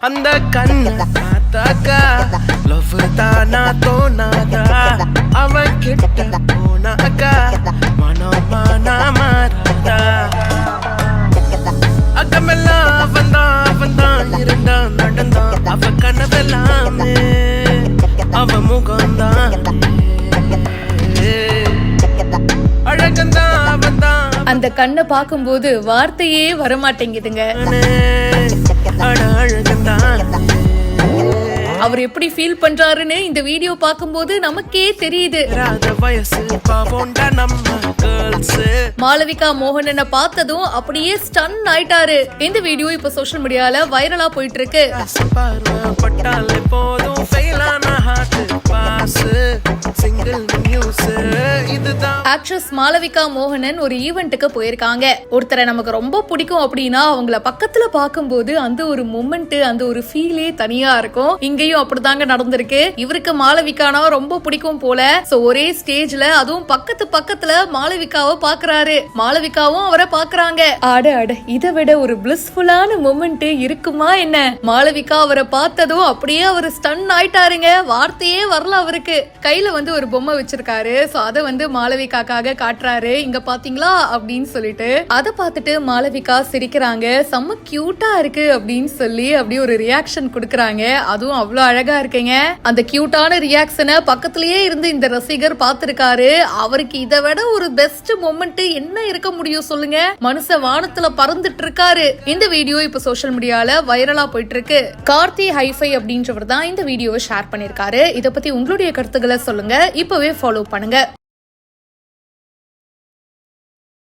அந்த கண்ண பார்த்தாக்கா லவ் தானா தோணாதா அவன் கிட்ட போனாக்கா மனமானா மாறாதா அக்கமெல்லாம் அவன்தான் இருந்தான் நடந்தான் அவ கனவெல்லாமே அவ முகம்தான் அழகந்தான் அவன்தான் அந்த கண்ணை பார்க்கும்போது வார்த்தையே வரமாட்டேங்குதுங்க. அவர் எப்படி ஃபீல் பண்றாருன்னு இந்த வீடியோ பார்க்கும்போது நமக்கே தெரியுது. மாளவிகா மோகனனை பார்த்ததும் அப்படியே ஸ்டன் ஆயிட்டாரு. இந்த வீடியோ இப்ப சோஷியல் மீடியால வைரலா போயிட்டு இருக்கு. ஆக்ட்ரஸ் மாளவிகா மோகனன் ஒரு ஈவென்ட்டுக்கு போயிருக்காங்க. ஒருத்தரை நமக்கு ரொம்ப பிடிக்கும் அப்படின்னா அவங்கள பக்கத்துல பார்க்கும்போது அந்த ஒரு மொமெண்ட், அந்த ஒரு ஃபீலே தனியா இருக்கும். இங்கேயும் அப்படிதாங்க நடந்திருக்கு. இவருக்கு மாளவிகானா ரொம்ப பிடிக்கும் போல. சோ ஒரே ஸ்டேஜ்ல அதுவும் பக்கத்துல மாளவிகாவை பாக்குறாரு. மாளவிகாவும் அவரை பாக்குறாங்க. அட இதை விட ஒரு பிளிஸ்ஃபுல்லான மொமெண்ட் இருக்குமா என்ன? மாளவிகா அவரை பார்த்ததும் அப்படியே அவர் ஸ்டன் ஆயிட்டாருங்க. வார்த்தையே வரல அவருக்கு. கையில ஒரு பொம்மை வச்சிருக்காரு. சோ அத மாளவிகாக்காக காட்டுறாரு. இங்க பாத்தீங்களா அப்படின்னு சொல்லிட்டு அதை பார்த்துட்டு மாளவிகா சிரிக்கிறாங்க. செம்ம கியூட்டா இருக்கு அப்படின்னு சொல்லி அப்படியே ஒரு ரியாக்ஷன் கொடுக்கறாங்க. அதுவும் அவ்வளவு அழகா இருக்குங்க. அந்த கியூட்டான ரியாக்ஷனை பக்கத்திலேயே இருந்து இந்த ரசிகர் பார்த்திருக்காரு. அவருக்கு இதை விட ஒரு பெஸ்ட் மொமெண்ட் என்ன இருக்க முடியும் சொல்லுங்க? மனுஷ வானத்துல பறந்துட்டு இருக்காரு. இந்த வீடியோ இப்ப சோஷியல் மீடியால வைரலா போயிட்டு இருக்கு. கார்த்தி ஹைஃபை அப்படின்றவர் தான் இந்த வீடியோவை ஷேர் பண்ணிருக்காரு. இத பத்தி உங்களுடைய கருத்துக்களை சொல்லுங்க. இப்பவே ஃபாலோ பண்ணுங்க.